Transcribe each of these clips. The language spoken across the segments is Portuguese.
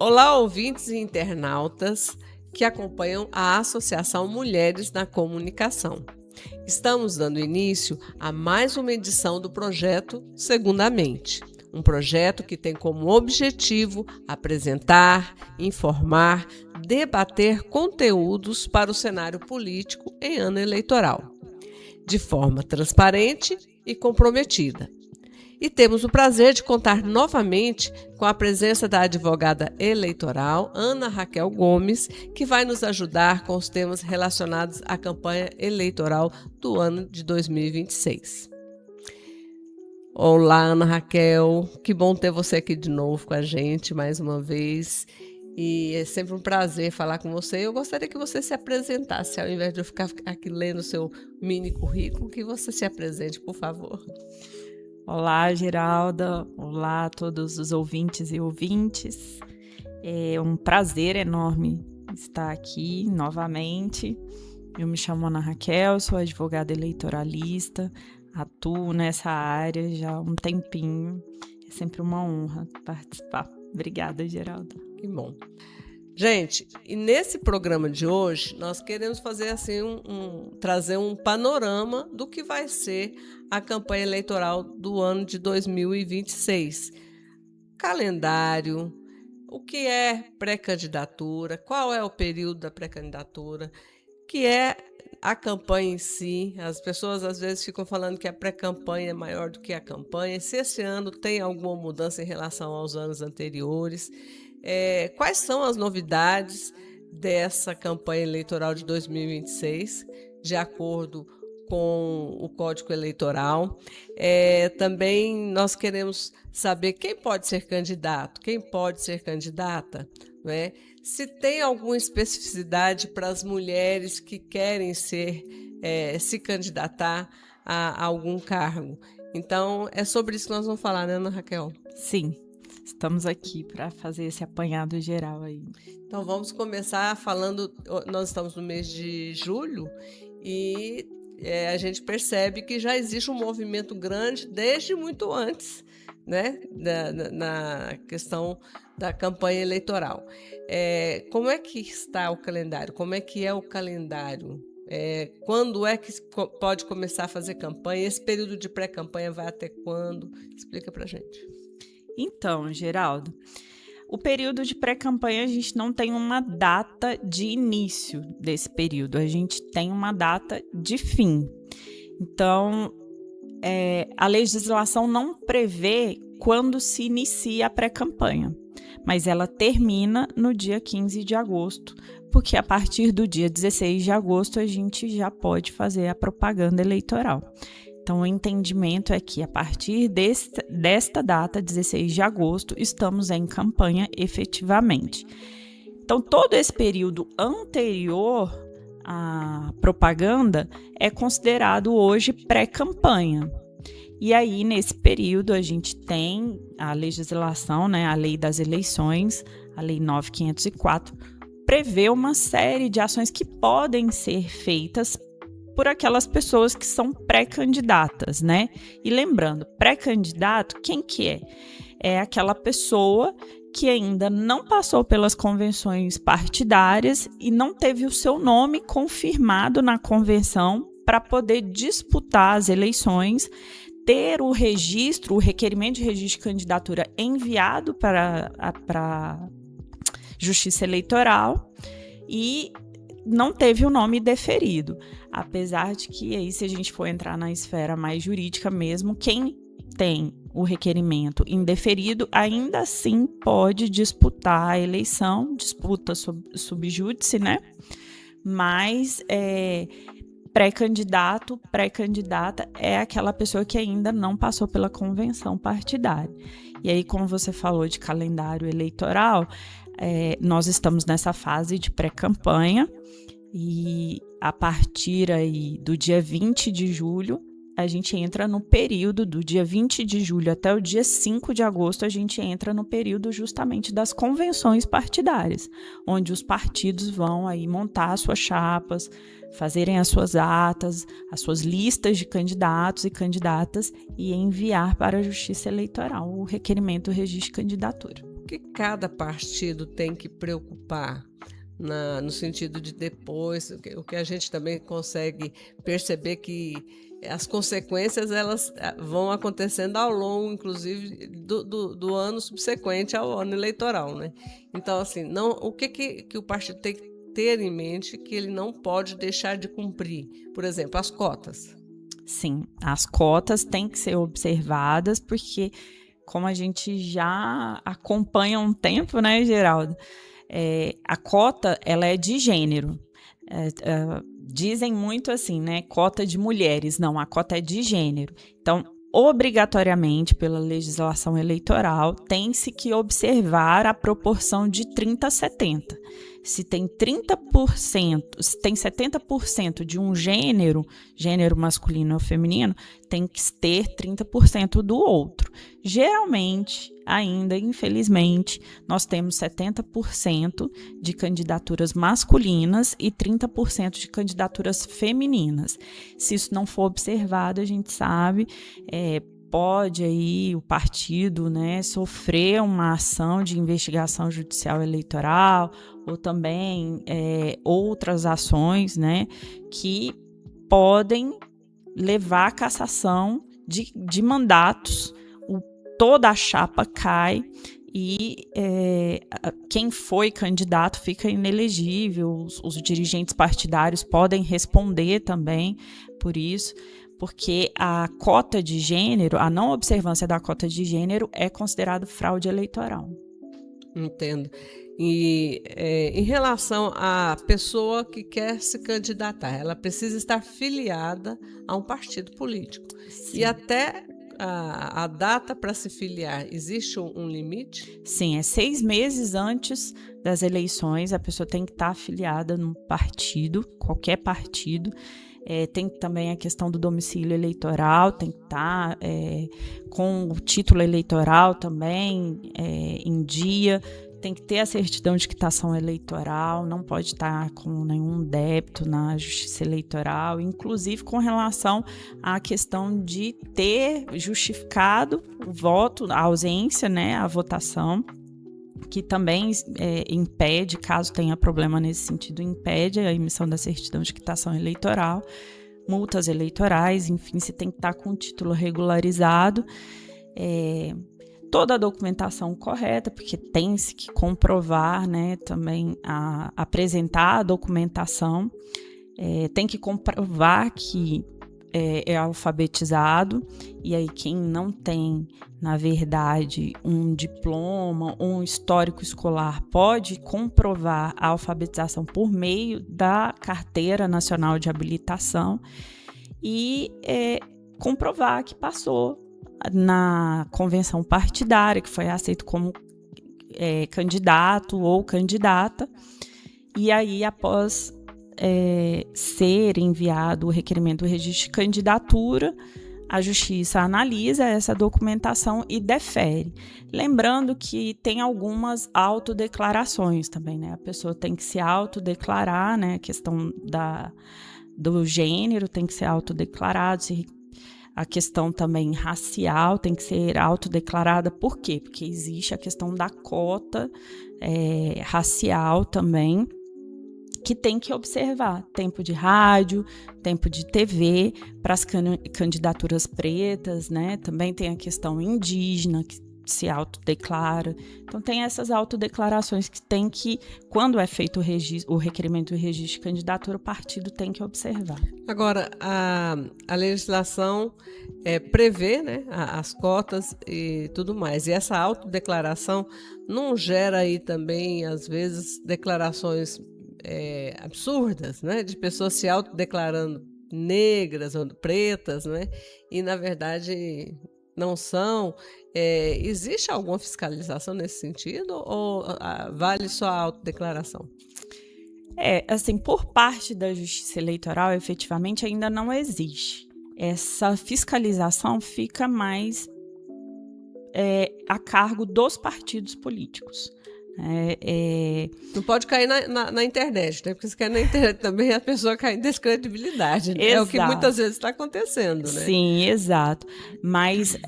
Olá, ouvintes e internautas que acompanham a Associação Mulheres na Comunicação. Estamos dando início a mais uma edição do projeto Segundamente, um projeto que tem como objetivo apresentar, informar, debater conteúdos para o cenário político em ano eleitoral, de forma transparente e comprometida. E temos o prazer de contar novamente com a presença da advogada eleitoral Ana Raquel Gomes, que vai nos ajudar com os temas relacionados à campanha eleitoral do ano de 2026. Olá, Ana Raquel, que bom ter você aqui de novo com a gente mais uma vez. E é sempre um prazer falar com você. Eu gostaria que você se apresentasse, ao invés de eu ficar aqui lendo o seu mini currículo, que você se apresente, por favor. Olá, Geralda. Olá a todos os ouvintes e ouvintes. É um prazer enorme estar aqui novamente. Eu me chamo Ana Raquel, sou advogada eleitoralista, atuo nessa área já há um tempinho. É sempre uma honra participar. Obrigada, Geralda. Que bom. Gente, e nesse programa de hoje, nós queremos fazer assim trazer um panorama do que vai ser a campanha eleitoral do ano de 2026. Calendário, o que é pré-candidatura, qual é o período da pré-candidatura, o que é a campanha em si. As pessoas às vezes ficam falando que a pré-campanha é maior do que a campanha, se esse ano tem alguma mudança em relação aos anos anteriores. Quais são as novidades dessa campanha eleitoral de 2026, de acordo com o Código Eleitoral? Também nós queremos saber quem pode ser candidato, quem pode ser candidata, né? Se tem alguma especificidade para as mulheres que querem se candidatar a algum cargo. Então, é sobre isso que nós vamos falar, né, Ana Raquel? Sim. Estamos aqui para fazer esse apanhado geral aí. Então vamos começar falando, nós estamos no mês de julho e a gente percebe que já existe um movimento grande desde muito antes, né, na questão da campanha eleitoral. Como é que está o calendário? Como é que é o calendário? Quando é que pode começar a fazer campanha? Esse período de pré-campanha vai até quando? Explica pra gente. Então, Geraldo, o período de pré-campanha a gente não tem uma data de início desse período, a gente tem uma data de fim. Então, a legislação não prevê quando se inicia a pré-campanha, mas ela termina no dia 15 de agosto, porque a partir do dia 16 de agosto a gente já pode fazer a propaganda eleitoral. Então, o entendimento é que, a partir desta data, 16 de agosto, estamos em campanha efetivamente. Então, todo esse período anterior à propaganda é considerado hoje pré-campanha. E aí, nesse período, a gente tem a legislação, né, a Lei das Eleições, a Lei 9.504, prevê uma série de ações que podem ser feitas por aquelas pessoas que são pré-candidatas, né? E lembrando, pré-candidato, quem que é? É aquela pessoa que ainda não passou pelas convenções partidárias e não teve o seu nome confirmado na convenção para poder disputar as eleições, ter o registro, o requerimento de registro de candidatura enviado para a Justiça Eleitoral e não teve o nome deferido, apesar de que aí, se a gente for entrar na esfera mais jurídica mesmo, quem tem o requerimento indeferido ainda assim pode disputar a eleição, disputa sub júdice, né? Mas pré-candidata é aquela pessoa que ainda não passou pela convenção partidária. E aí, como você falou de calendário eleitoral, nós estamos nessa fase de pré-campanha e a partir aí do dia 20 de julho, a gente entra no período do dia 20 de julho até o dia 5 de agosto, a gente entra no período justamente das convenções partidárias, onde os partidos vão aí montar as suas chapas, fazerem as suas atas, as suas listas de candidatos e candidatas e enviar para a Justiça Eleitoral o requerimento do registro de candidatura. que cada partido tem que preocupar no sentido de depois, o que a gente também consegue perceber que as consequências elas vão acontecendo ao longo, inclusive, do ano subsequente ao ano eleitoral, né? Então, assim, o que o partido tem que ter em mente que ele não pode deixar de cumprir? Por exemplo, as cotas. Sim, as cotas têm que ser observadas, porque como a gente já acompanha há um tempo, né, Geraldo? A cota, ela é de gênero. Dizem muito assim, né? Cota de mulheres. Não, a cota é de gênero. Então, obrigatoriamente, pela legislação eleitoral, tem-se que observar a proporção de 30 a 70. Se tem 30%, se tem 70% de um gênero masculino ou feminino, tem que ter 30% do outro. Geralmente, ainda, infelizmente, nós temos 70% de candidaturas masculinas e 30% de candidaturas femininas. Se isso não for observado, a gente sabe, pode aí o partido, né, sofrer uma ação de investigação judicial eleitoral ou também outras ações, né, que podem levar à cassação de mandatos. Toda a chapa cai e quem foi candidato fica inelegível. Os dirigentes partidários podem responder também por isso, porque a cota de gênero, a não observância da cota de gênero é considerado fraude eleitoral. Entendo. E em relação à pessoa que quer se candidatar, ela precisa estar filiada a um partido político. Sim. E até a data para se filiar, existe um limite? Sim, é 6 meses antes das eleições, a pessoa tem que estar afiliada num partido, qualquer partido. Tem também a questão do domicílio eleitoral, tem que estar com o título eleitoral também em dia, tem que ter a certidão de quitação eleitoral, não pode estar com nenhum débito na justiça eleitoral, inclusive com relação à questão de ter justificado o voto, a ausência, né, a votação, que também impede, caso tenha problema nesse sentido, impede a emissão da certidão de quitação eleitoral, multas eleitorais, enfim, você tem que estar com o título regularizado, toda a documentação correta, porque tem-se que comprovar, né, também apresentar a documentação, tem que comprovar que é alfabetizado, e aí quem não tem, na verdade, um diploma ou um histórico escolar pode comprovar a alfabetização por meio da Carteira Nacional de Habilitação e comprovar que passou na convenção partidária, que foi aceito como candidato ou candidata, e aí após ser enviado o requerimento do registro de candidatura, a justiça analisa essa documentação e defere. Lembrando que tem algumas autodeclarações também, né? A pessoa tem que se autodeclarar, né? A questão do gênero tem que ser autodeclarado, a questão também racial tem que ser autodeclarada. Por quê? Porque existe a questão da cota racial também, que tem que observar tempo de rádio, tempo de TV para as candidaturas pretas, né? Também tem a questão indígena, que se autodeclara. Então, tem essas autodeclarações que tem que, quando é feito o requerimento do registro de candidatura, o partido tem que observar. Agora, a legislação prevê, né, as cotas e tudo mais. E essa autodeclaração não gera aí também, às vezes, declarações absurdas, né, de pessoas se autodeclarando negras ou pretas, né, e na verdade não são. Existe alguma fiscalização nesse sentido ou vale só a autodeclaração? Assim, por parte da Justiça Eleitoral, efetivamente ainda não existe. Essa fiscalização fica mais a cargo dos partidos políticos, Não pode cair na internet, né? Porque se cair na internet também a pessoa cai em descredibilidade. Né? É o que muitas vezes está acontecendo, né? Sim, exato. Mas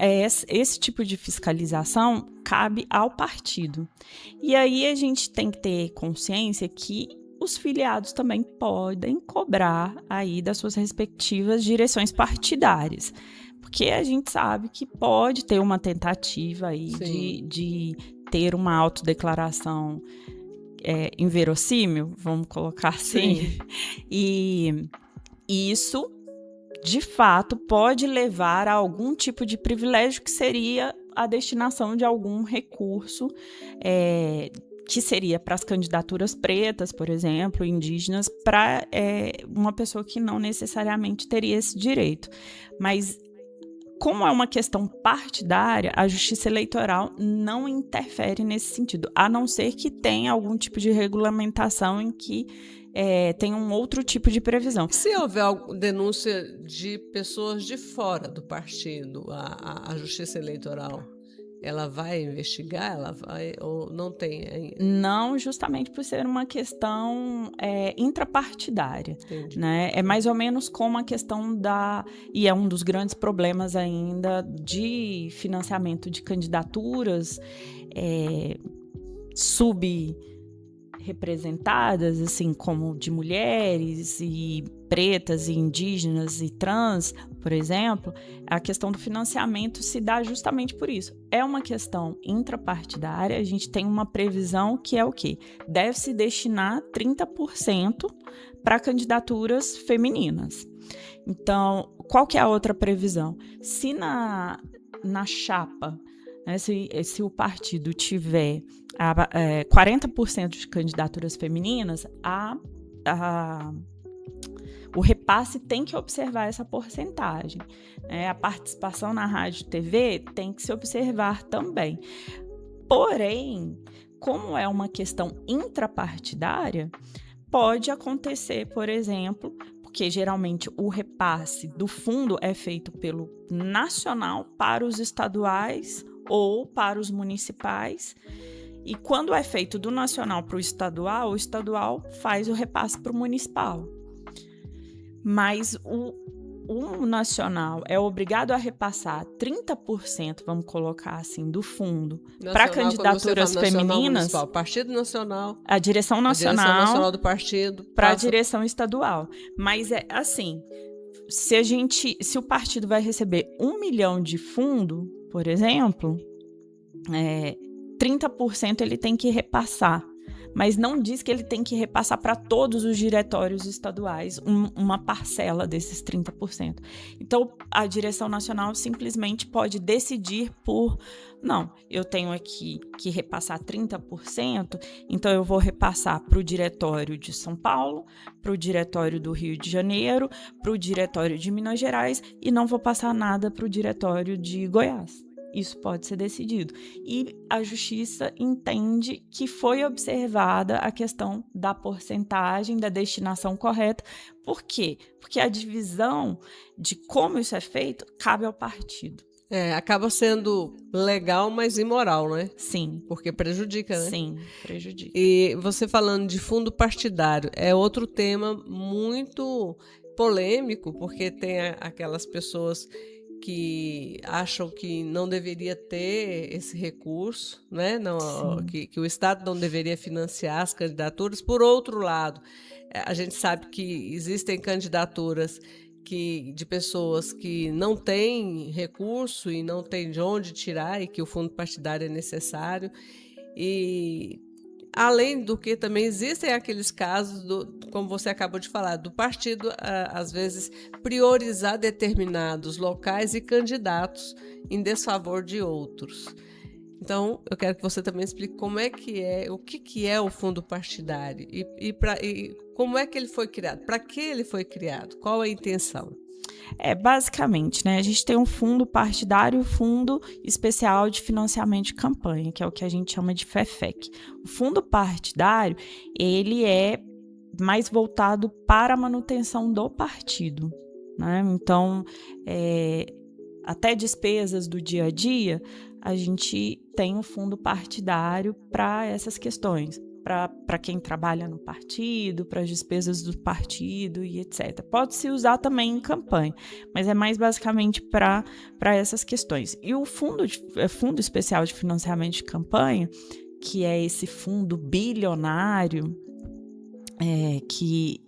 esse tipo de fiscalização cabe ao partido. E aí a gente tem que ter consciência que os filiados também podem cobrar aí das suas respectivas direções partidárias. Porque a gente sabe que pode ter uma tentativa aí de ter uma autodeclaração inverossímil, vamos colocar assim. Sim. E isso, de fato, pode levar a algum tipo de privilégio que seria a destinação de algum recurso que seria para as candidaturas pretas, por exemplo, indígenas, para uma pessoa que não necessariamente teria esse direito. Mas, como é uma questão partidária, a Justiça Eleitoral não interfere nesse sentido, a não ser que tenha algum tipo de regulamentação em que tem um outro tipo de previsão. Se houver denúncia de pessoas de fora do partido, a Justiça Eleitoral, ela vai investigar? Ela vai ou não tem? Não, justamente por ser uma questão intrapartidária. Né? É mais ou menos como a questão e é um dos grandes problemas ainda de financiamento de candidaturas subrepresentadas, assim, como de mulheres e pretas e indígenas e trans, por exemplo. A questão do financiamento se dá justamente por isso. É uma questão intrapartidária, a gente tem uma previsão que é o quê? Deve-se destinar 30% para candidaturas femininas. Então, qual que é a outra previsão? Se na chapa, né, se o partido tiver 40% de candidaturas femininas, o repasse tem que observar essa porcentagem. A participação na rádio e TV tem que se observar também. Porém, como é uma questão intrapartidária, pode acontecer, por exemplo, porque geralmente o repasse do fundo é feito pelo nacional para os estaduais ou para os municipais. E quando é feito do nacional para o estadual faz o repasse para o municipal. Mas o nacional é obrigado a repassar 30%, vamos colocar assim, do fundo para candidaturas femininas. Nacional, Partido Nacional. A direção nacional. A direção nacional do partido. Para a direção estadual. Mas é assim, se o partido vai receber 1 milhão de fundo, por exemplo, 30% ele tem que repassar. Mas não diz que ele tem que repassar para todos os diretórios estaduais uma parcela desses 30%. Então, a direção nacional simplesmente pode decidir não, eu tenho aqui que repassar 30%, então eu vou repassar para o diretório de São Paulo, para o diretório do Rio de Janeiro, para o diretório de Minas Gerais e não vou passar nada para o diretório de Goiás. Isso pode ser decidido. E a Justiça entende que foi observada a questão da porcentagem, da destinação correta. Por quê? Porque a divisão de como isso é feito cabe ao partido. Acaba sendo legal, mas imoral, né? Sim. Porque prejudica, né? Sim, prejudica. E você falando de fundo partidário, é outro tema muito polêmico, porque tem aquelas pessoas que acham que não deveria ter esse recurso, né? Não, que o Estado não deveria financiar as candidaturas. Por outro lado, a gente sabe que existem candidaturas de pessoas que não têm recurso e não têm de onde tirar e que o fundo partidário é necessário. E além do que também existem aqueles casos, como você acabou de falar, do partido, às vezes, priorizar determinados locais e candidatos em desfavor de outros. Então, eu quero que você também explique como é que o que é o fundo partidário e como é que ele foi criado, para que ele foi criado, qual a intenção? Basicamente, né, a gente tem um fundo partidário e um fundo especial de financiamento de campanha, que é o que a gente chama de FEFEC. O fundo partidário, ele é mais voltado para a manutenção do partido, né? Então, até despesas do dia a dia, a gente tem um fundo partidário para essas questões, para quem trabalha no partido, para as despesas do partido e etc. Pode-se usar também em campanha, mas é mais basicamente para essas questões. E o Fundo Especial de Financiamento de Campanha, que é esse fundo bilionário, que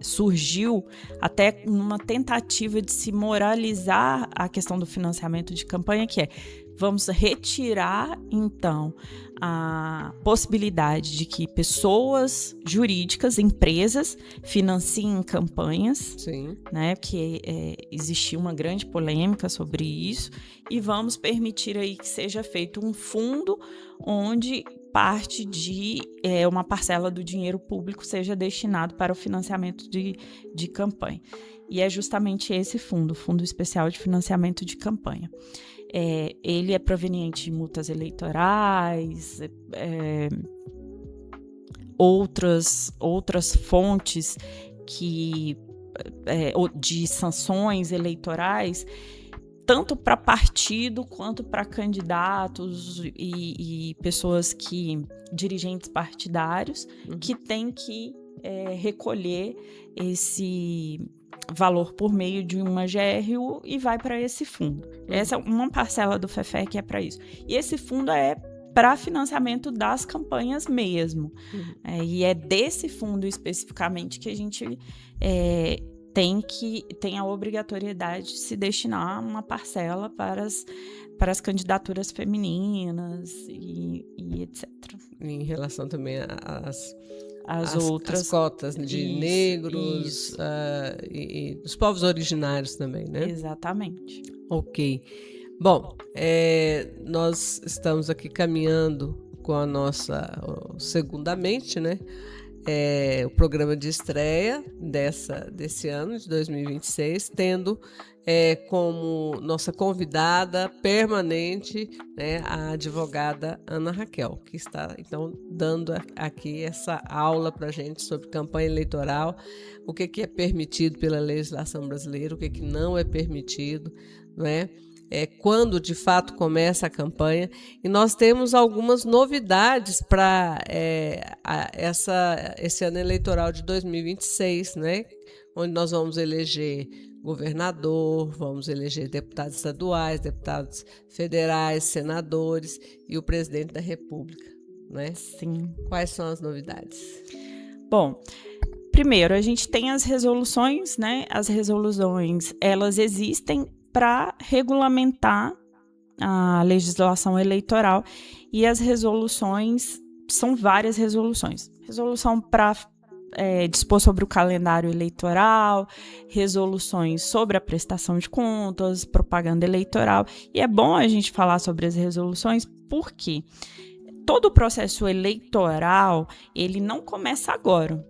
surgiu até numa tentativa de se moralizar a questão do financiamento de campanha, que vamos retirar, então, a possibilidade de que pessoas jurídicas, empresas, financiem campanhas. Sim. Né, que existia uma grande polêmica sobre isso, e vamos permitir aí que seja feito um fundo onde parte de uma parcela do dinheiro público seja destinado para o financiamento de campanha. E é justamente esse fundo, o Fundo Especial de Financiamento de Campanha. Ele é proveniente de multas eleitorais, outras fontes de sanções eleitorais, tanto para partido quanto para candidatos e pessoas dirigentes partidários, que têm que recolher esse valor por meio de uma GRU e vai para esse fundo. Essa é uma parcela do FEFE que é para isso. E esse fundo é para financiamento das campanhas mesmo. E é desse fundo especificamente que a gente tem a obrigatoriedade de se destinar uma parcela para as candidaturas femininas e etc. Em relação também as outras cotas de negros e dos povos originários também, né? Exatamente. Ok. Bom, nós estamos aqui caminhando com a nossa Segundamente, né? O programa de estreia desse ano, de 2026, tendo como nossa convidada permanente, né, a advogada Ana Raquel, que está, então, dando aqui essa aula para a gente sobre campanha eleitoral, o que é permitido pela legislação brasileira, o que não é permitido, não é? Quando de fato começa a campanha, e nós temos algumas novidades para esse ano eleitoral de 2026, né? Onde nós vamos eleger governador, vamos eleger deputados estaduais, deputados federais, senadores e o presidente da República, né? Sim. Quais são as novidades? Bom, primeiro, a gente tem as resoluções, né? As resoluções, elas existem para regulamentar a legislação eleitoral, e as resoluções são várias resoluções. Resolução para dispor sobre o calendário eleitoral, resoluções sobre a prestação de contas, propaganda eleitoral. E é bom a gente falar sobre as resoluções porque todo o processo eleitoral, ele não começa agora.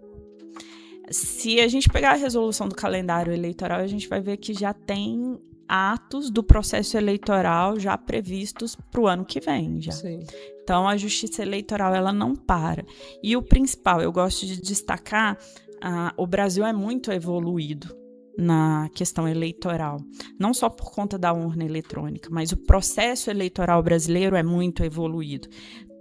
Se a gente pegar a resolução do calendário eleitoral, a gente vai ver que já tem atos do processo eleitoral já previstos para o ano que vem. Já. Sim. Então, a justiça eleitoral, ela não para. E o principal, eu gosto de destacar, o Brasil é muito evoluído na questão eleitoral. Não só por conta da urna eletrônica, mas o processo eleitoral brasileiro é muito evoluído.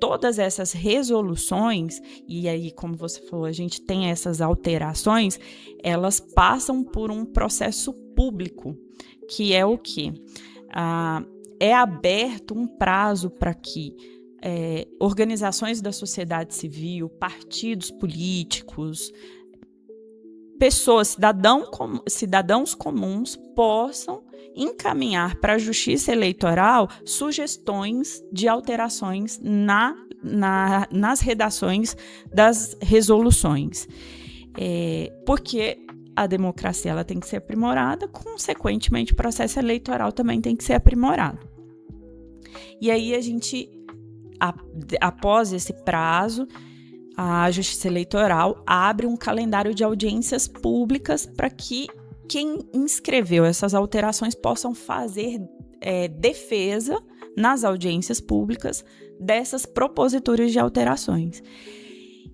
Todas essas resoluções, e aí, como você falou, a gente tem essas alterações, elas passam por um processo público, que é o quê? É aberto um prazo para que organizações da sociedade civil, partidos políticos, pessoas, cidadãos comuns possam encaminhar para a Justiça Eleitoral sugestões de alterações nas redações das resoluções. Porque a democracia ela tem que ser aprimorada, consequentemente o processo eleitoral também tem que ser aprimorado. E aí a gente, após esse prazo, a Justiça Eleitoral abre um calendário de audiências públicas para que quem inscreveu essas alterações possam fazer defesa nas audiências públicas dessas proposituras de alterações.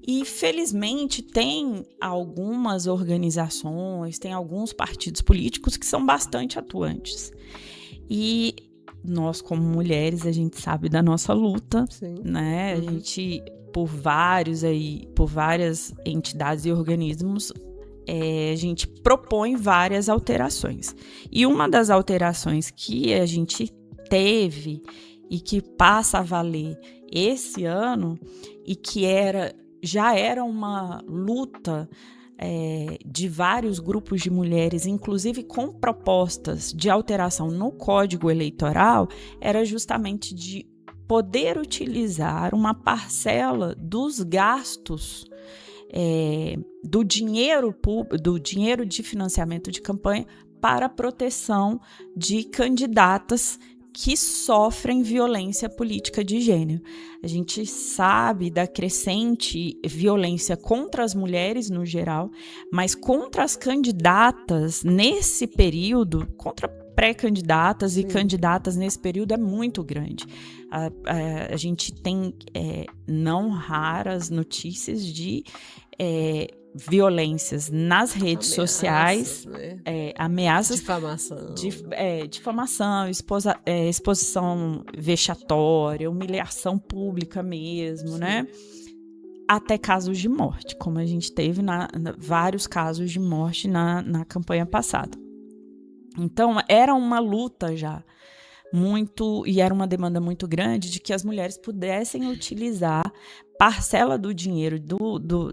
E, felizmente, tem algumas organizações, tem alguns partidos políticos que são bastante atuantes. E nós, como mulheres, a gente sabe da nossa luta, Sim. né? A gente, por várias entidades e organismos, a gente propõe várias alterações. E uma das alterações que a gente teve e que passa a valer esse ano, e que já era uma luta de vários grupos de mulheres, inclusive com propostas de alteração no Código Eleitoral, era justamente de poder utilizar uma parcela dos gastos do dinheiro de financiamento de campanha para a proteção de candidatas que sofrem violência política de gênero. A gente sabe da crescente violência contra as mulheres no geral, mas contra as candidatas nesse período, contra pré-candidatas e candidatas nesse período é muito grande. A gente tem não raras notícias de violências nas redes sociais, né? Ameaças, difamação, exposição vexatória, humilhação pública mesmo, sim, né? Até casos de morte, como a gente teve vários casos de morte na campanha passada. Então, era uma luta já e era uma demanda muito grande de que as mulheres pudessem utilizar parcela do dinheiro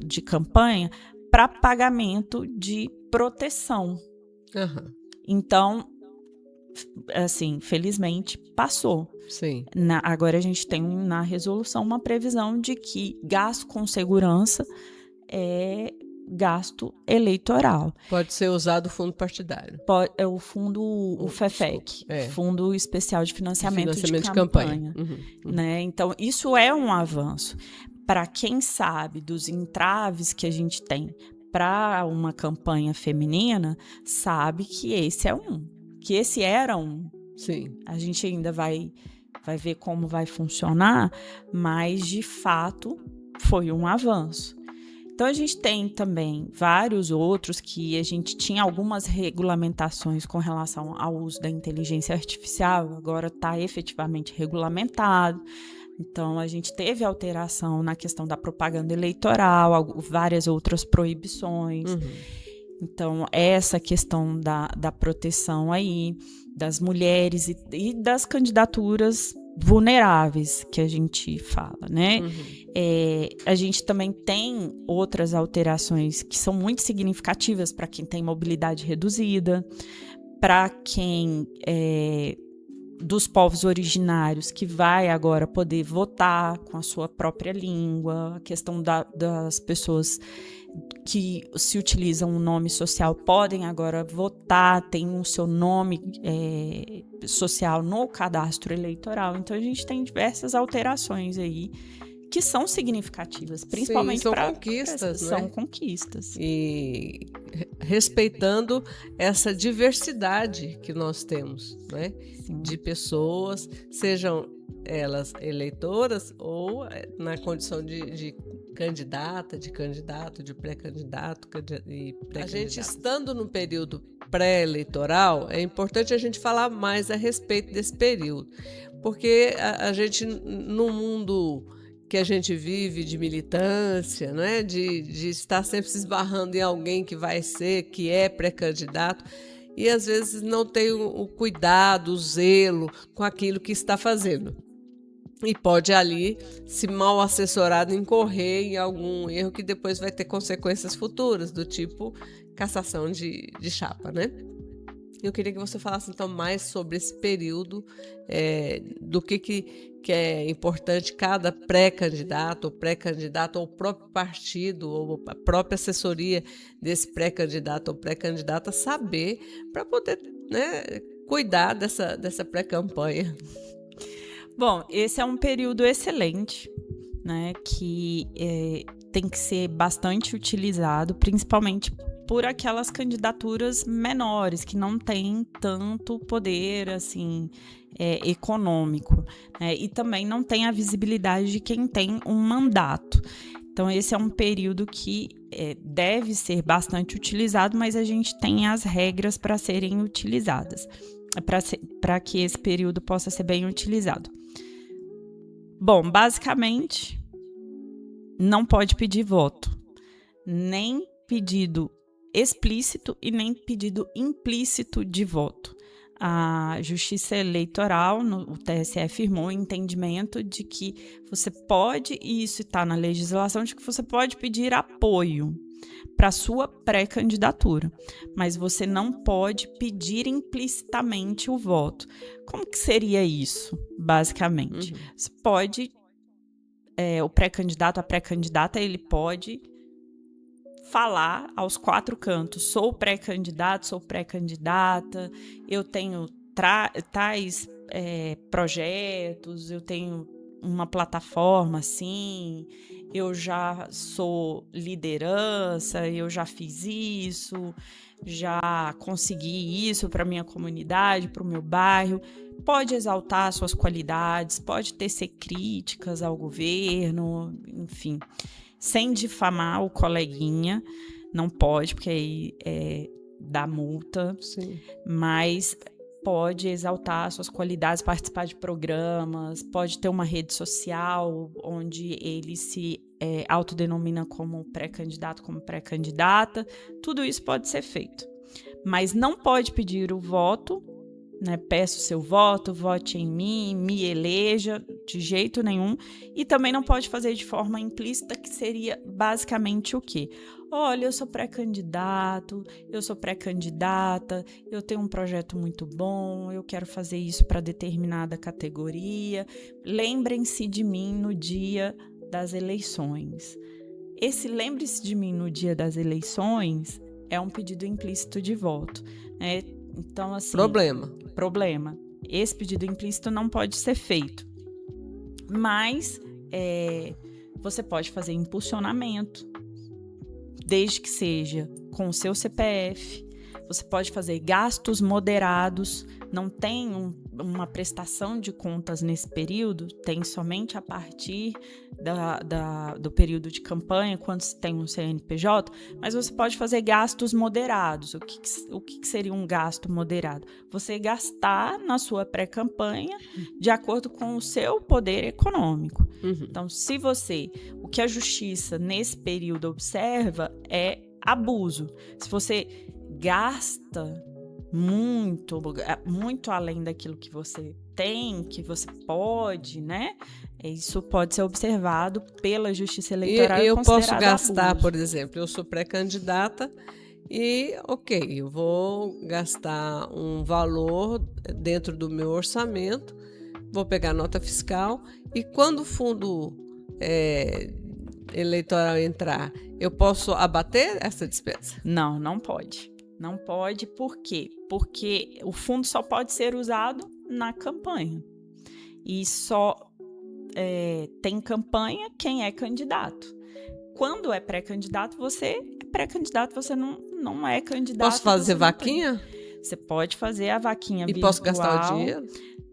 de campanha para pagamento de proteção. Uhum. Então, assim, felizmente passou. Sim. Agora a gente tem na resolução uma previsão de que gasto com segurança é gasto eleitoral. Pode ser usado o fundo partidário. É o FEFEC, Fundo Especial de Financiamento de Campanha. Né? Então, isso é um avanço. Para quem sabe dos entraves que a gente tem para uma campanha feminina, sabe que esse era um. Sim. A gente ainda vai ver como vai funcionar, mas, de fato, foi um avanço. Então, a gente tem também vários outros que a gente tinha algumas regulamentações com relação ao uso da inteligência artificial, agora está efetivamente regulamentado. Então, a gente teve alteração na questão da propaganda eleitoral, várias outras proibições. Uhum. Então, essa questão da proteção aí das mulheres e das candidaturas vulneráveis que a gente fala, né? Uhum. A gente também tem outras alterações que são muito significativas para quem tem mobilidade reduzida, para quem dos povos originários, que vai agora poder votar com a sua própria língua, a questão das pessoas que se utilizam um nome social podem agora votar, tem o seu nome social no cadastro eleitoral. Então, a gente tem diversas alterações aí que são significativas, principalmente para conquistas, né? São conquistas. E respeitando essa diversidade que nós temos, né? Sim. De pessoas, sejam elas eleitoras ou na condição de candidata, de candidato, de pré-candidato e pré-candidato. A gente estando no período pré-eleitoral, é importante a gente falar mais a respeito desse período, porque a gente, no mundo que a gente vive de militância, né, de estar sempre se esbarrando em alguém que é pré-candidato, e às vezes não tem o cuidado, o zelo com aquilo que está fazendo. E pode ali, se mal assessorado, incorrer em algum erro que depois vai ter consequências futuras, do tipo cassação de chapa, né? Eu queria que você falasse então mais sobre esse período, do que é importante cada pré-candidato ou o próprio partido ou a própria assessoria desse pré-candidato ou pré-candidata saber para poder, né, cuidar dessa pré-campanha. Bom, esse é um período excelente, né, que tem que ser bastante utilizado, principalmente por aquelas candidaturas menores, que não têm tanto poder assim, econômico, né, e também não tem a visibilidade de quem tem um mandato. Então, esse é um período que deve ser bastante utilizado, mas a gente tem as regras para serem utilizadas. para que esse período possa ser bem utilizado. Bom, basicamente, não pode pedir voto, nem pedido explícito e nem pedido implícito de voto. A Justiça Eleitoral, o TSE, afirmou o entendimento de que você pode, e isso está na legislação, de que você pode pedir apoio para sua pré-candidatura, mas você não pode pedir implicitamente o voto. Como que seria isso, basicamente? Você pode, o pré-candidato, a pré-candidata, ele pode falar aos 4 cantos: sou pré-candidato, sou pré-candidata, eu tenho tais projetos, eu tenho uma plataforma assim, eu já sou liderança, eu já fiz isso, já consegui isso para minha comunidade, para o meu bairro. Pode exaltar suas qualidades, pode tecer críticas ao governo, enfim, sem difamar o coleguinha, não pode, porque aí dá multa. Sim. Mas pode exaltar suas qualidades, participar de programas, pode ter uma rede social onde ele se autodenomina como pré-candidato, como pré-candidata. Tudo isso pode ser feito, mas não pode pedir o voto, né? Peço seu voto, vote em mim, me eleja, de jeito nenhum. E também não pode fazer de forma implícita, que seria basicamente o quê? Olha, eu sou pré-candidato, eu sou pré-candidata, eu tenho um projeto muito bom, eu quero fazer isso para determinada categoria. Lembrem-se de mim no dia das eleições. Esse lembre-se de mim no dia das eleições é um pedido implícito de voto, né? Então, assim... Problema. Esse pedido implícito não pode ser feito. Mas você pode fazer impulsionamento, desde que seja com o seu CPF. Você pode fazer gastos moderados. Não tem uma prestação de contas nesse período, tem somente a partir do período de campanha, quando se tem um CNPJ, mas você pode fazer gastos moderados. O que seria um gasto moderado? Você gastar na sua pré-campanha de acordo com o seu poder econômico. Então, o que a justiça nesse período observa é abuso. Se você gasta muito além daquilo que você tem, que você pode, né? Isso pode ser observado pela Justiça Eleitoral. E eu posso gastar, abuso. por exemplo, eu sou pré-candidata e, eu vou gastar um valor dentro do meu orçamento, vou pegar nota fiscal e quando o fundo eleitoral entrar, eu posso abater essa despesa? Não pode. Não pode, por quê? Porque o fundo só pode ser usado na campanha. E só tem campanha quem é candidato. Quando é pré-candidato, você é pré-candidato, você não é candidato. Posso fazer vaquinha? Você pode fazer a vaquinha virtual. E posso gastar o dinheiro?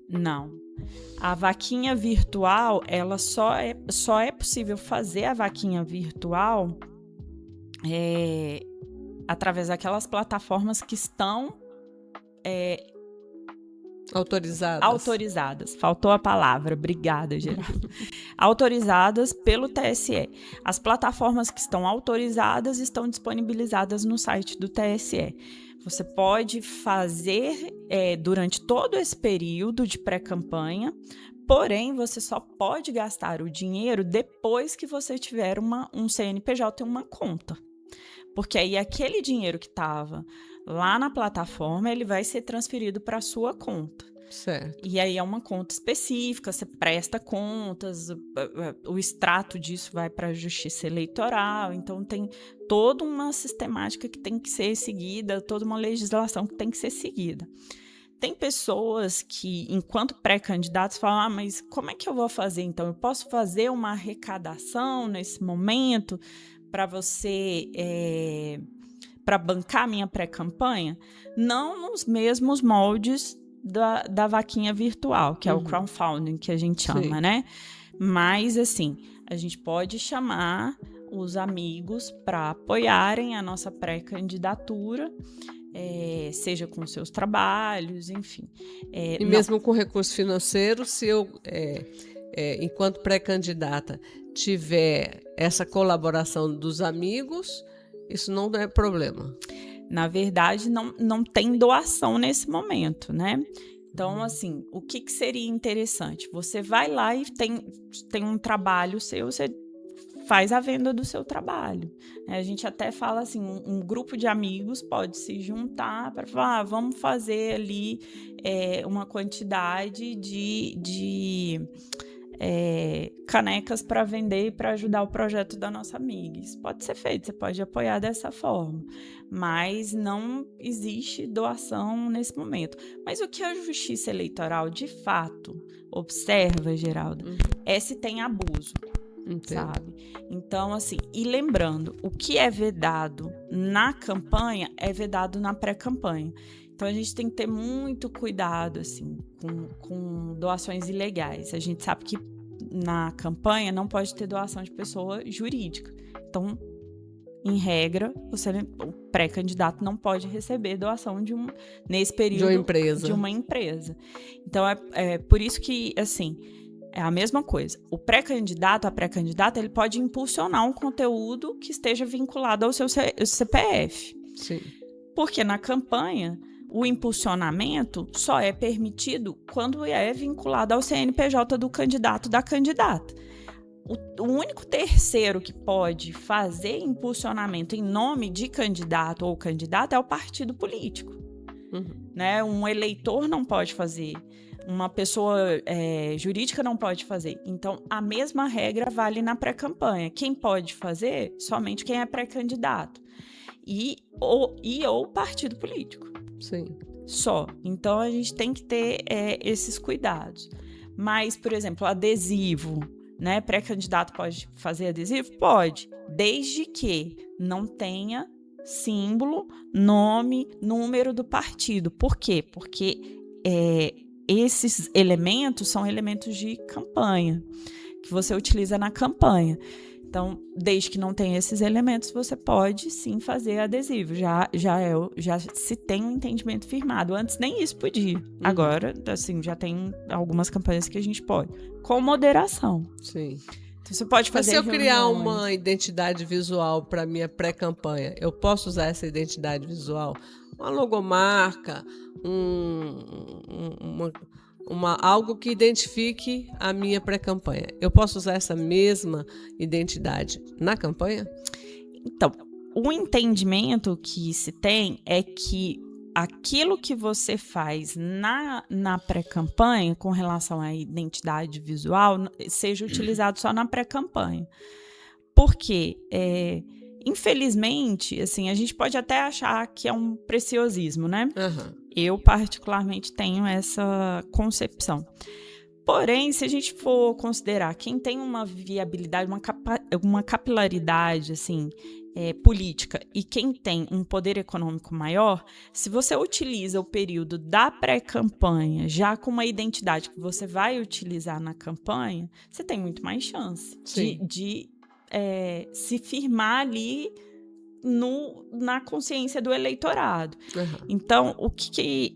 Não. A vaquinha virtual, ela só é possível fazer a vaquinha virtual através daquelas plataformas que estão autorizadas. Faltou a palavra. Obrigada, Gerardo. Autorizadas pelo TSE. As plataformas que estão autorizadas estão disponibilizadas no site do TSE. Você pode fazer durante todo esse período de pré-campanha, porém, você só pode gastar o dinheiro depois que você tiver um CNPJ e uma conta. Porque aí aquele dinheiro que estava lá na plataforma, ele vai ser transferido para a sua conta. Certo. E aí é uma conta específica, você presta contas, o extrato disso vai para a Justiça Eleitoral, então tem toda uma sistemática que tem que ser seguida, toda uma legislação que tem que ser seguida. Tem pessoas que, enquanto pré-candidatos, falam: mas como é que eu vou fazer então? Eu posso fazer uma arrecadação nesse momento para para bancar minha pré-campanha? Não nos mesmos moldes da vaquinha virtual, que é o crowdfunding que a gente chama, né? Mas, assim, a gente pode chamar os amigos para apoiarem a nossa pré-candidatura seja com seus trabalhos, enfim. E mesmo com recurso financeiro, se eu, enquanto pré-candidata, tiver essa colaboração dos amigos, isso não é problema. Na verdade, não tem doação nesse momento, né? Então, assim, o que seria interessante? Você vai lá e tem um trabalho seu, você faz a venda do seu trabalho. A gente até fala assim, um grupo de amigos pode se juntar para falar, vamos fazer ali uma quantidade de canecas para vender e para ajudar o projeto da nossa amiga. Isso pode ser feito, você pode apoiar dessa forma, mas não existe doação nesse momento. Mas o que a Justiça Eleitoral de fato observa, Geraldo, é se tem abuso. Entendo. Sabe? Então, assim, e lembrando, o que é vedado na campanha é vedado na pré-campanha. Então, a gente tem que ter muito cuidado, assim, com doações ilegais. A gente sabe que na campanha não pode ter doação de pessoa jurídica. Então, em regra, o pré-candidato não pode receber doação nesse período de uma empresa. Então, é por isso que, assim, é a mesma coisa. O pré-candidato, a pré-candidata, ele pode impulsionar um conteúdo que esteja vinculado ao seu CPF. Sim. Porque na campanha, o impulsionamento só é permitido quando é vinculado ao CNPJ do candidato, da candidata. O único terceiro que pode fazer impulsionamento em nome de candidato ou candidata é o partido político. Né? Um eleitor não pode fazer. Uma pessoa jurídica não pode fazer. Então, a mesma regra vale na pré-campanha. Quem pode fazer? Somente quem é pré-candidato. Ou partido político. Sim. Só. Então, a gente tem que ter esses cuidados. Mas, por exemplo, adesivo, né? Pré-candidato pode fazer adesivo? Pode. Desde que não tenha símbolo, nome, número do partido. Por quê? Porque esses elementos são elementos de campanha, que você utiliza na campanha. Então, desde que não tenha esses elementos, você pode sim fazer adesivo. Já se tem um entendimento firmado. Antes nem isso podia. Agora, assim, já tem algumas campanhas que a gente pode. Com moderação. Sim. Então, você pode fazer. Mas se eu criar uma identidade visual para minha pré-campanha, eu posso usar essa identidade visual? Uma logomarca, algo que identifique a minha pré-campanha. Eu posso usar essa mesma identidade na campanha? Então, o entendimento que se tem é que aquilo que você faz na pré-campanha com relação à identidade visual seja utilizado só na pré-campanha. Porque, infelizmente, assim, a gente pode até achar que é um preciosismo, né? Eu, particularmente, tenho essa concepção. Porém, se a gente for considerar quem tem uma viabilidade, uma capilaridade, assim, política e quem tem um poder econômico maior, se você utiliza o período da pré-campanha já com uma identidade que você vai utilizar na campanha, você tem muito mais chance de se firmar ali na consciência do eleitorado. Então, o que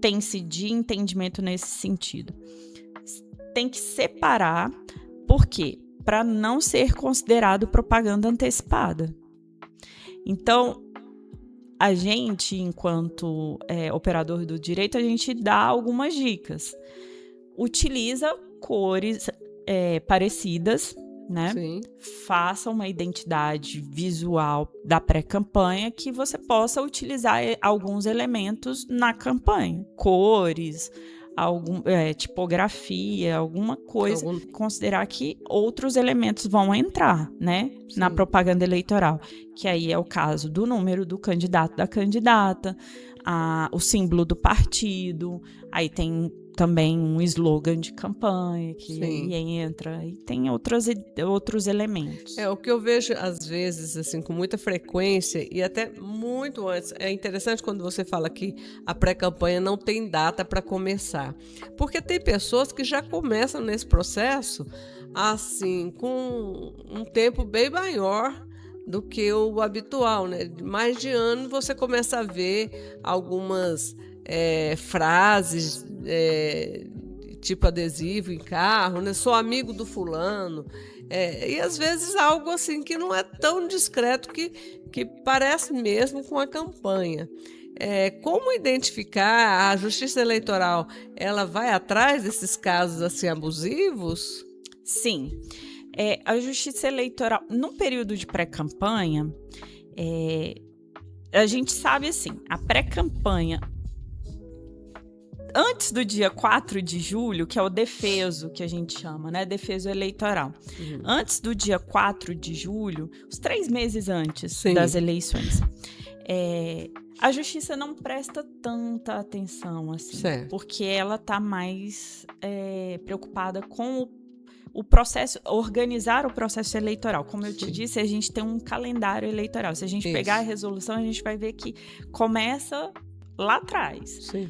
tem-se de entendimento nesse sentido? Tem que separar, por quê? Para não ser considerado propaganda antecipada. Então, a gente, enquanto operador do direito, a gente dá algumas dicas. Utiliza cores parecidas, né? Sim. Faça uma identidade visual da pré-campanha que você possa utilizar alguns elementos na campanha. Cores, tipografia, alguma coisa. Considerar que outros elementos vão entrar, né? Sim. Na propaganda eleitoral. Que aí é o caso do número do candidato, da candidata, o símbolo do partido, aí tem também um slogan de campanha que aí entra, e tem outros elementos. O que eu vejo, às vezes, assim, com muita frequência, e até muito antes, é interessante quando você fala que a pré-campanha não tem data para começar, porque tem pessoas que já começam nesse processo, assim, com um tempo bem maior do que o habitual, né? Mais de ano você começa a ver algumas frases, tipo adesivo em carro, né? Sou amigo do fulano. E às vezes algo assim que não é tão discreto, que parece mesmo com a campanha. Como identificar? A Justiça Eleitoral, ela vai atrás desses casos assim abusivos? Sim. A Justiça Eleitoral, no período de pré-campanha, a gente sabe assim, a pré-campanha antes do dia 4 de julho, que é o defeso, que a gente chama, né? Defeso eleitoral. Uhum. Antes do dia 4 de julho, os 3 meses antes Sim. das eleições, a justiça não presta tanta atenção, assim, Certo. porque ela está mais preocupada com o processo, organizar o processo eleitoral. Como eu te disse, a gente tem um calendário eleitoral. Se a gente pegar a resolução, a gente vai ver que começa lá atrás. Sim.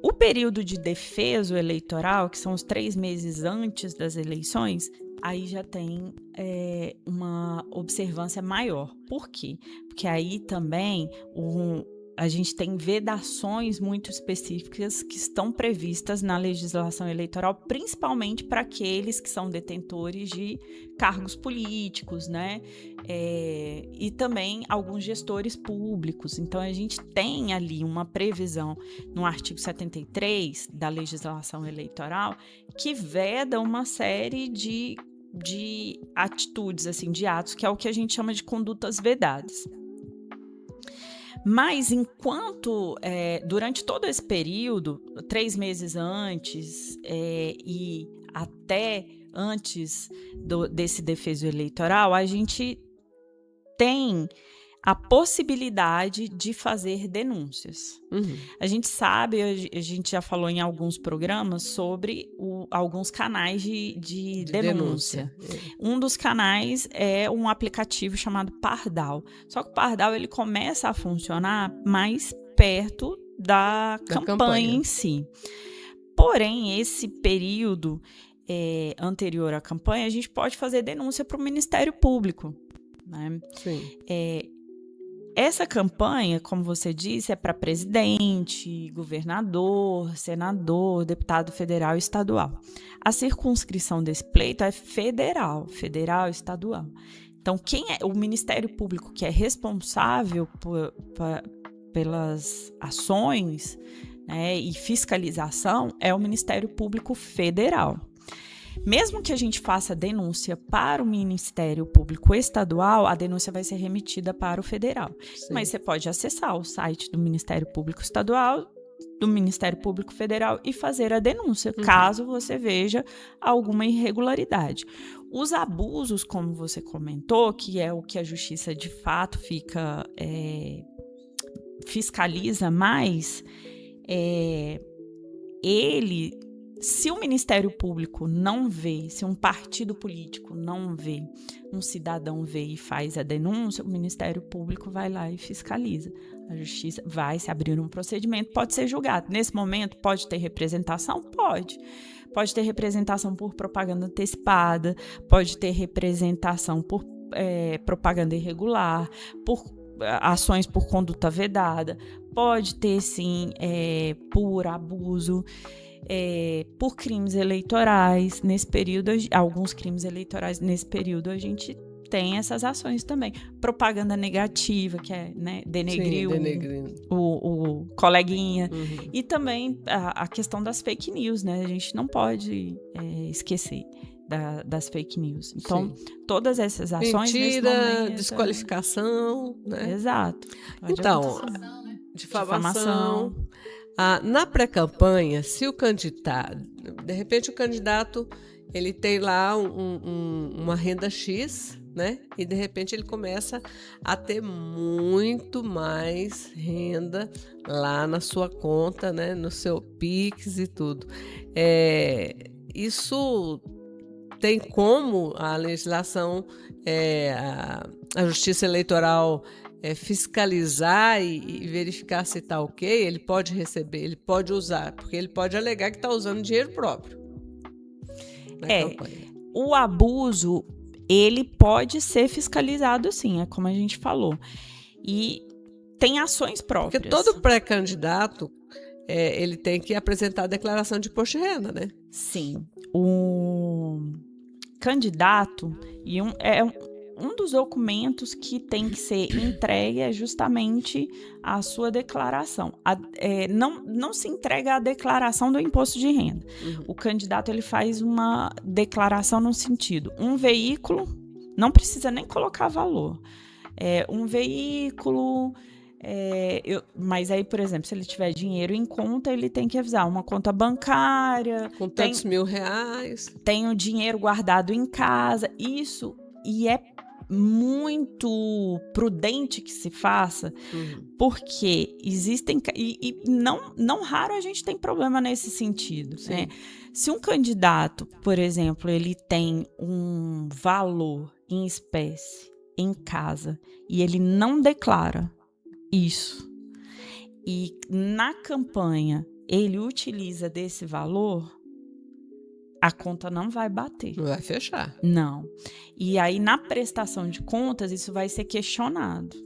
O período de defeso eleitoral, que são os 3 meses antes das eleições, aí já tem uma observância maior. Por quê? Porque aí também a gente tem vedações muito específicas que estão previstas na legislação eleitoral, principalmente para aqueles que são detentores de cargos políticos, né? E também alguns gestores públicos. Então, a gente tem ali uma previsão no artigo 73 da legislação eleitoral que veda uma série de atitudes, assim, de atos, que é o que a gente chama de condutas vedadas. Mas enquanto, durante todo esse período, 3 meses antes e até antes desse defeso eleitoral, a gente tem a possibilidade de fazer denúncias. Uhum. A gente sabe, a gente já falou em alguns programas sobre alguns canais de denúncia. Um dos canais é um aplicativo chamado Pardal. Só que o Pardal ele começa a funcionar mais perto da campanha em si. Porém, esse período anterior à campanha, a gente pode fazer denúncia para o Ministério Público, né? Sim. Essa campanha, como você disse, é para presidente, governador, senador, deputado federal e estadual. A circunscrição desse pleito é federal e estadual. Então, quem é o Ministério Público que é responsável pelas ações, né, e fiscalização é o Ministério Público Federal. Mesmo que a gente faça denúncia para o Ministério Público Estadual, a denúncia vai ser remetida para o federal. Sim. Mas você pode acessar o site do Ministério Público Estadual, do Ministério Público Federal e fazer a denúncia, caso você veja alguma irregularidade. Os abusos, como você comentou, que é o que a justiça de fato fiscaliza mais, se o Ministério Público não vê, se um partido político não vê, um cidadão vê e faz a denúncia, o Ministério Público vai lá e fiscaliza. A justiça vai se abrir um procedimento, pode ser julgado. Nesse momento, pode ter representação? Pode. Pode ter representação por propaganda antecipada, pode ter representação por propaganda irregular, por ações por conduta vedada, pode ter, sim, por abuso, por crimes eleitorais. Nesse período, alguns crimes eleitorais, nesse período, a gente tem essas ações também. Propaganda negativa, que é, né, denegrir o coleguinha. Uhum. E também a questão das fake news, né? A gente não pode esquecer das fake news. Então, sim, todas essas ações... Mentira, desqualificação, né? Exato. Então, difamação. Na pré-campanha, se o candidato... De repente, o candidato ele tem lá uma renda X, né? E, de repente, ele começa a ter muito mais renda lá na sua conta, né? No seu Pix e tudo. Isso... Tem como a legislação, a Justiça Eleitoral fiscalizar e verificar se está ok? Ele pode receber, ele pode usar, porque ele pode alegar que está usando dinheiro próprio na campanha. O abuso, ele pode ser fiscalizado sim, é como a gente falou. E tem ações próprias. Porque todo pré-candidato, ele tem que apresentar a declaração de imposto de renda, né? Sim. O candidato, um dos documentos que tem que ser entregue é justamente a sua declaração. Não se entrega a declaração do imposto de renda. Uhum. O candidato ele faz uma declaração no sentido, um veículo, não precisa nem colocar valor. Um veículo, mas aí, por exemplo, se ele tiver dinheiro em conta, ele tem que avisar uma conta bancária. Com tantos R$1.000. Tem o dinheiro guardado em casa, isso, e é muito prudente que se faça, porque existem, e não raro a gente tem problema nesse sentido, né? Se um candidato, por exemplo, ele tem um valor em espécie em casa e ele não declara isso, e na campanha ele utiliza desse valor, a conta não vai bater. Não vai fechar. Não. E aí, na prestação de contas, isso vai ser questionado.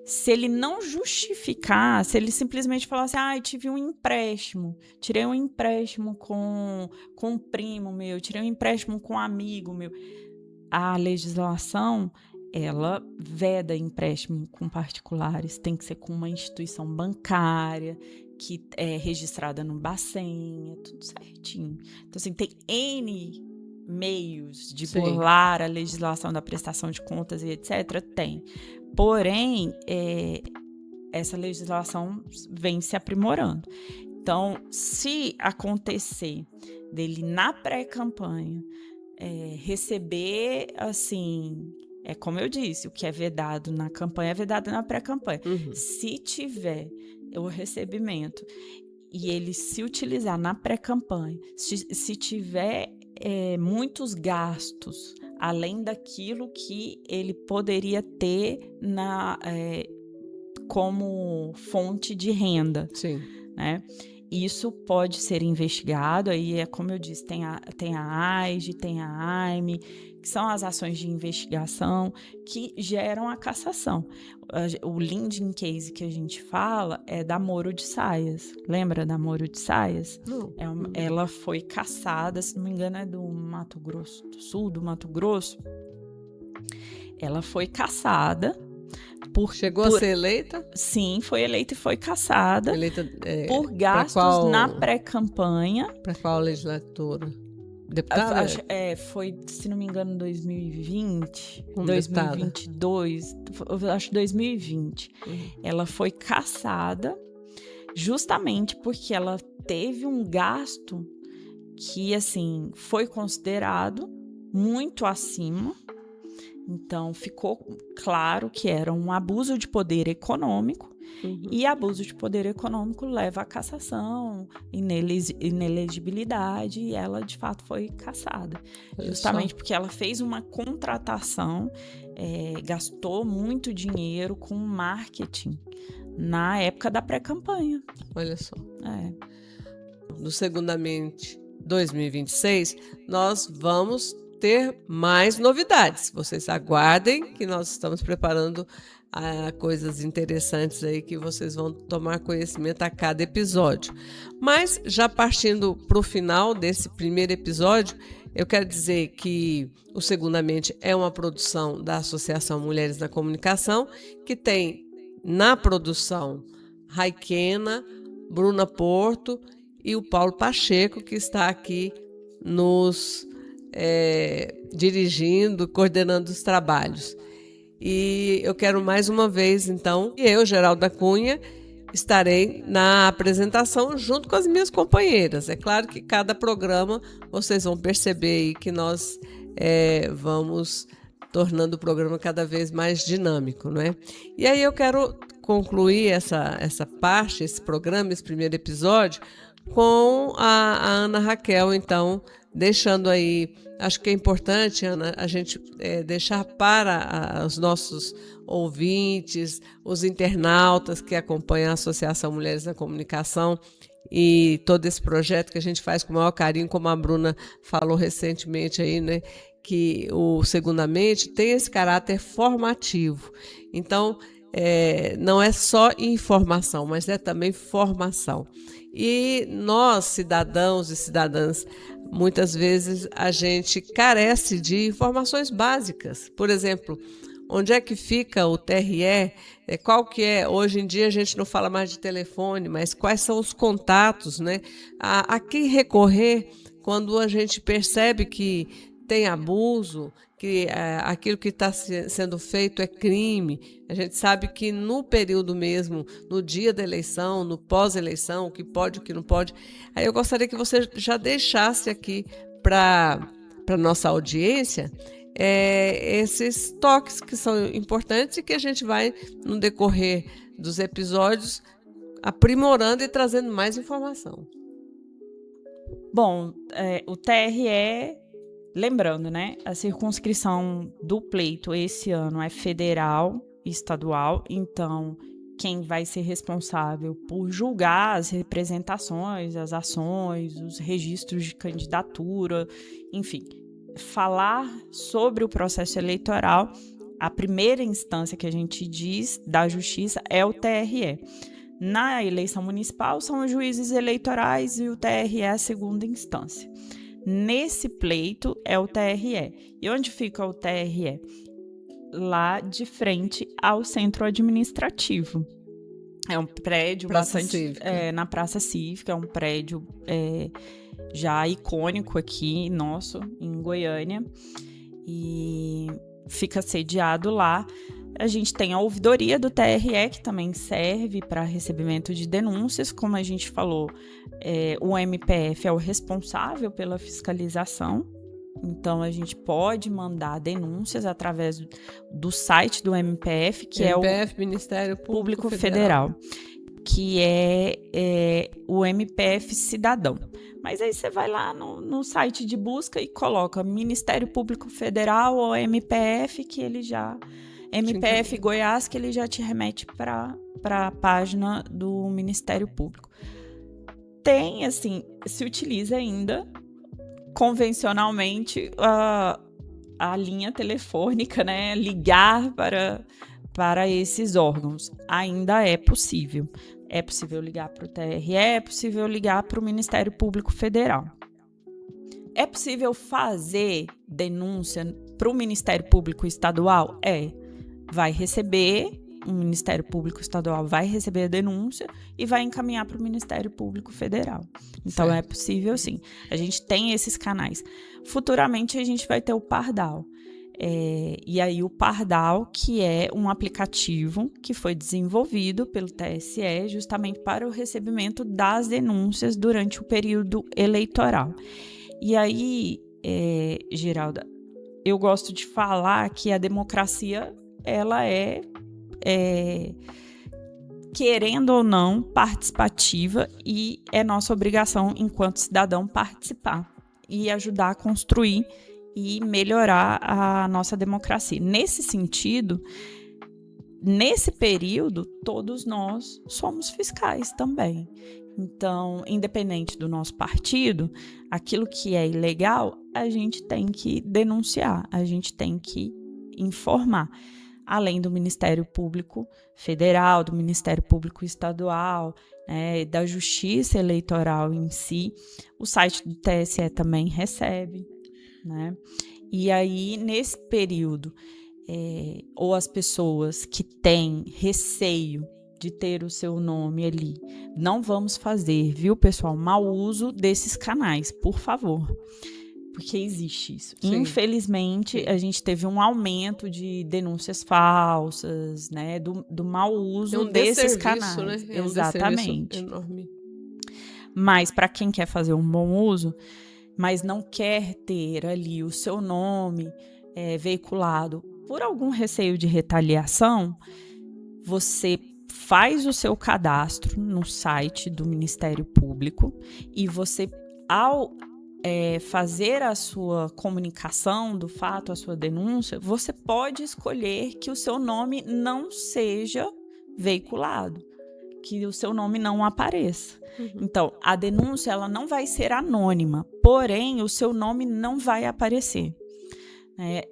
Se ele não justificar, se ele simplesmente falar assim, tive um empréstimo, tirei um empréstimo com um primo meu, tirei um empréstimo com um amigo meu, a legislação, ela veda empréstimo com particulares, tem que ser com uma instituição bancária, que é registrada no Bacen, tudo certinho. Então, assim, tem N meios de burlar a legislação da prestação de contas e etc. Tem. Porém, essa legislação vem se aprimorando. Então, se acontecer dele na pré-campanha receber, assim, como eu disse, o que é vedado na campanha é vedado na pré-campanha. Se tiver o recebimento e ele se utilizar na pré-campanha, se tiver muitos gastos além daquilo que ele poderia ter como fonte de renda, né? Isso pode ser investigado, aí como eu disse, tem a AIGE, tem a AIME, que são as ações de investigação que geram a cassação. O Linding Case que a gente fala é da Moro de Saias. Lembra da Moro de Saias? Não. Ela foi cassada, se não me engano é do Mato Grosso do Sul, do Mato Grosso. Ela foi cassada. Chegou a ser eleita? Sim, foi eleita e foi cassada por gastos na pré-campanha. Para qual legislatura? Deputada? Foi, se não me engano, 2020, Como 2022, acho 2020. Ela foi cassada justamente porque ela teve um gasto que, assim, foi considerado muito acima. Então, ficou claro que era um abuso de poder econômico, e abuso de poder econômico leva à cassação, inelegibilidade, e ela, de fato, foi cassada. Justamente porque ela fez uma contratação, gastou muito dinheiro com marketing na época da pré-campanha. Olha só. No Segundamente 2026, nós vamos ter mais novidades. Vocês aguardem que nós estamos preparando coisas interessantes aí que vocês vão tomar conhecimento a cada episódio. Mas já partindo para o final desse primeiro episódio, eu quero dizer que o Segundamente é uma produção da Associação Mulheres na Comunicação, que tem na produção Raiquena, Bruna Porto e o Paulo Pacheco, que está aqui nos dirigindo, coordenando os trabalhos. E eu quero mais uma vez, então, eu, Geralda Cunha, estarei na apresentação junto com as minhas companheiras. É claro que cada programa vocês vão perceber aí que nós vamos tornando o programa cada vez mais dinâmico, não é? E aí eu quero concluir essa parte, esse programa, esse primeiro episódio, com a Ana Raquel, então, deixando aí, acho que é importante, Ana, a gente deixar para os nossos ouvintes, os internautas que acompanham a Associação Mulheres na Comunicação e todo esse projeto que a gente faz com o maior carinho, como a Bruna falou recentemente aí, né, que o Segundamente tem esse caráter formativo. Então, não é só informação, mas é também formação. E nós, cidadãos e cidadãs, muitas vezes a gente carece de informações básicas. Por exemplo, onde é que fica o TRE? Qual que é? Hoje em dia a gente não fala mais de telefone, mas quais são os contatos, né? A quem recorrer quando a gente percebe que tem abuso, que aquilo que está sendo feito é crime. A gente sabe que no período mesmo, no dia da eleição, no pós-eleição, o que pode, o que não pode. Aí eu gostaria que você já deixasse aqui para a nossa audiência esses toques que são importantes e que a gente vai, no decorrer dos episódios, aprimorando e trazendo mais informação. Bom, o TRE, lembrando, né, a circunscrição do pleito esse ano é federal e estadual, então quem vai ser responsável por julgar as representações, as ações, os registros de candidatura, enfim, falar sobre o processo eleitoral, a primeira instância que a gente diz da justiça é o TRE. Na eleição municipal são os juízes eleitorais e o TRE é a segunda instância. Nesse pleito é o TRE. E onde fica o TRE? Lá de frente ao centro administrativo. É um prédio na Praça Cívica, é um prédio já icônico aqui, nosso, em Goiânia, e fica sediado lá. A gente tem a ouvidoria do TRE, que também serve para recebimento de denúncias, como a gente falou, o MPF é o responsável pela fiscalização, então a gente pode mandar denúncias através do site do MPF, que é o Ministério Público Federal, que é o MPF Cidadão. Mas aí você vai lá no site de busca e coloca Ministério Público Federal ou MPF, que ele já... MPF Goiás, que ele já te remete para a página do Ministério Público. Tem, assim, se utiliza ainda convencionalmente a linha telefônica, né? Ligar para esses órgãos. Ainda é possível. É possível ligar para o TRE, é possível ligar para o Ministério Público Federal. É possível fazer denúncia para o Ministério Público Estadual? Vai receber, o Ministério Público Estadual vai receber a denúncia e vai encaminhar para o Ministério Público Federal. Então, certo. É possível, sim. A gente tem esses canais. Futuramente, a gente vai ter o Pardal. E aí, o Pardal, que é um aplicativo que foi desenvolvido pelo TSE justamente para o recebimento das denúncias durante o período eleitoral. E aí, Geralda, eu gosto de falar que a democracia ela querendo ou não, participativa e é nossa obrigação, enquanto cidadão, participar e ajudar a construir e melhorar a nossa democracia. Nesse sentido, nesse período, todos nós somos fiscais também. Então, independente do nosso partido, aquilo que é ilegal, a gente tem que denunciar, a gente tem que informar. Além do Ministério Público Federal, do Ministério Público Estadual, da Justiça Eleitoral em si, o site do TSE também recebe, né? E aí, nesse período, ou as pessoas que têm receio de ter o seu nome ali, não vamos fazer, viu, pessoal, mau uso desses canais, por favor. Porque existe isso. Sim. Infelizmente, a gente teve um aumento de denúncias falsas, né? Do mau uso desses canais. Né? Exatamente. Enorme. Mas para quem quer fazer um bom uso, mas não quer ter ali o seu nome veiculado por algum receio de retaliação, você faz o seu cadastro no site do Ministério Público e você, ao fazer a sua comunicação do fato, a sua denúncia, você pode escolher que o seu nome não seja veiculado, que o seu nome não apareça. Então, a denúncia ela não vai ser anônima, porém, o seu nome não vai aparecer.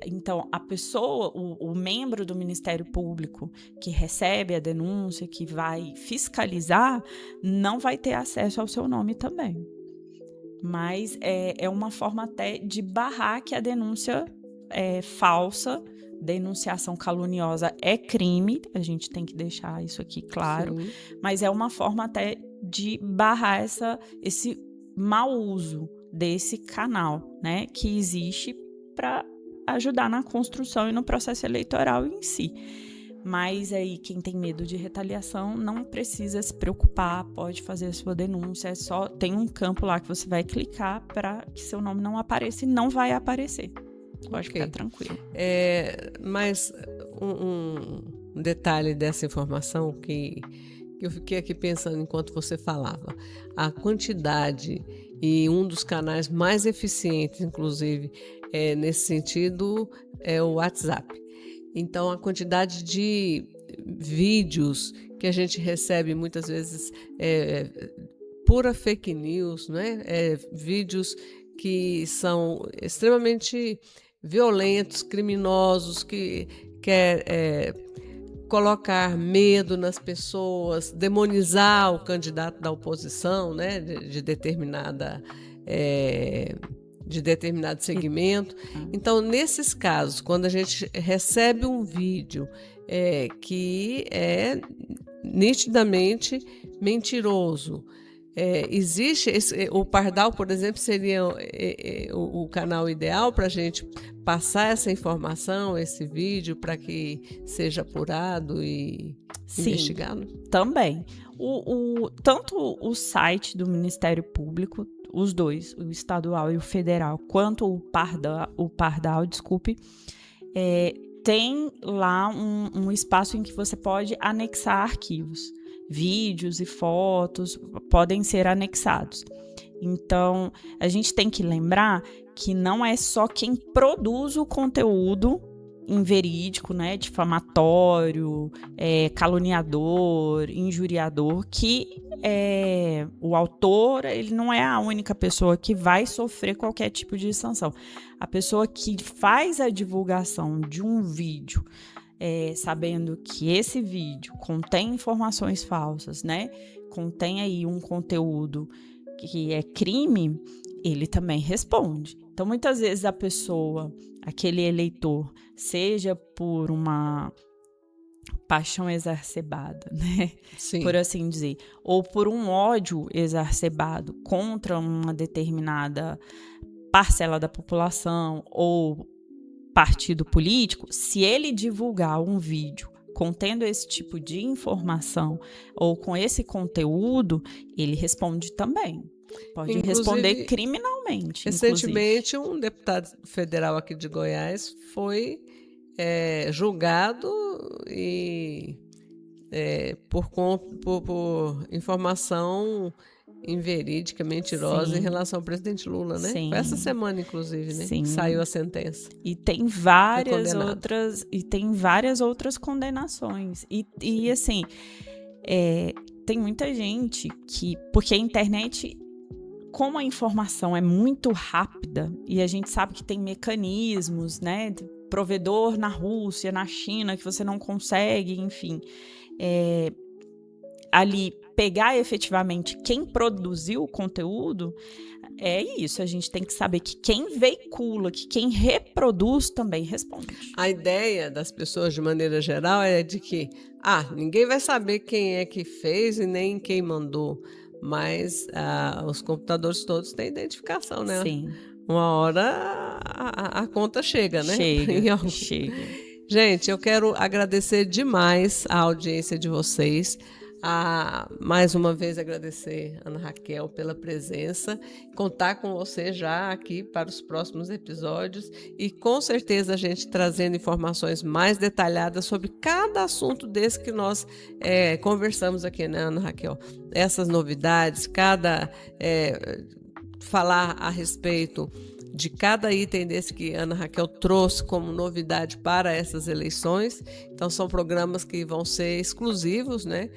Então, a pessoa, o membro do Ministério Público que recebe a denúncia, que vai fiscalizar, não vai ter acesso ao seu nome também. Mas é uma forma até de barrar que a denúncia é falsa. Denunciação caluniosa é crime, a gente tem que deixar isso aqui claro. Sim. Mas é uma forma até de barrar esse mau uso desse canal, né, que existe para ajudar na construção e no processo eleitoral em si. Mas aí quem tem medo de retaliação não precisa se preocupar, pode fazer a sua denúncia, tem um campo lá que você vai clicar para que seu nome não apareça e não vai aparecer. Pode ficar tranquilo. Mas um detalhe dessa informação que eu fiquei aqui pensando enquanto você falava. A quantidade e um dos canais mais eficientes, inclusive, nesse sentido, é o WhatsApp. Então, a quantidade de vídeos que a gente recebe muitas vezes pura fake news, né? Vídeos que são extremamente violentos, criminosos, que quer colocar medo nas pessoas, demonizar o candidato da oposição, né? de determinado segmento. Então, nesses casos, quando a gente recebe um vídeo que é nitidamente mentiroso, existe o Pardal, por exemplo, seria o canal ideal para a gente passar essa informação, esse vídeo, para que seja apurado e investigado? Também. Tanto o site do Ministério Público, os dois, o estadual e o federal, quanto o Pardal, tem lá um espaço em que você pode anexar arquivos. Vídeos e fotos podem ser anexados. Então, a gente tem que lembrar que não é só quem produz o conteúdo inverídico, né, difamatório, caluniador, injuriador, que o autor, ele não é a única pessoa que vai sofrer qualquer tipo de sanção. A pessoa que faz a divulgação de um vídeo, sabendo que esse vídeo contém informações falsas, né, contém aí um conteúdo que é crime, ele também responde. Então, muitas vezes a pessoa, aquele eleitor, seja por uma paixão exacerbada, né? Sim. Por assim dizer, ou por um ódio exacerbado contra uma determinada parcela da população ou partido político, se ele divulgar um vídeo contendo esse tipo de informação ou com esse conteúdo, ele responde também. Pode responder criminalmente. Recentemente, um deputado federal aqui de Goiás foi julgado e por informação inverídica, mentirosa. Sim. Em relação ao presidente Lula, né? Sim. Foi essa semana, inclusive, né? Sim. Que saiu a sentença. E tem várias outras condenações. E assim, tem muita gente porque a internet, como a informação é muito rápida e a gente sabe que tem mecanismos, né? Provedor na Rússia, na China, que você não consegue, enfim, ali pegar efetivamente quem produziu o conteúdo, é isso. A gente tem que saber que quem veicula, que quem reproduz também responde. A ideia das pessoas, de maneira geral, é de que ninguém vai saber quem é que fez e nem quem mandou, mas os computadores todos têm identificação, né? Sim. Uma hora a conta chega, né? Chega. Gente, eu quero agradecer demais a audiência de vocês. Mais uma vez agradecer a Ana Raquel pela presença, contar com você já aqui para os próximos episódios e com certeza a gente trazendo informações mais detalhadas sobre cada assunto desse que nós conversamos aqui, né, Ana Raquel? Essas novidades, falar a respeito de cada item desse que a Ana Raquel trouxe como novidade para essas eleições. Então, são programas que vão ser exclusivos, né?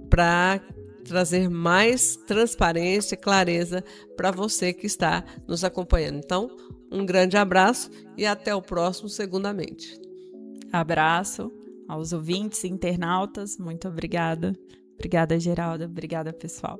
para trazer mais transparência e clareza para você que está nos acompanhando. Então, um grande abraço e até o próximo Segundamente. Abraço aos ouvintes e internautas. Muito obrigada. Obrigada, Geralda. Obrigada, pessoal.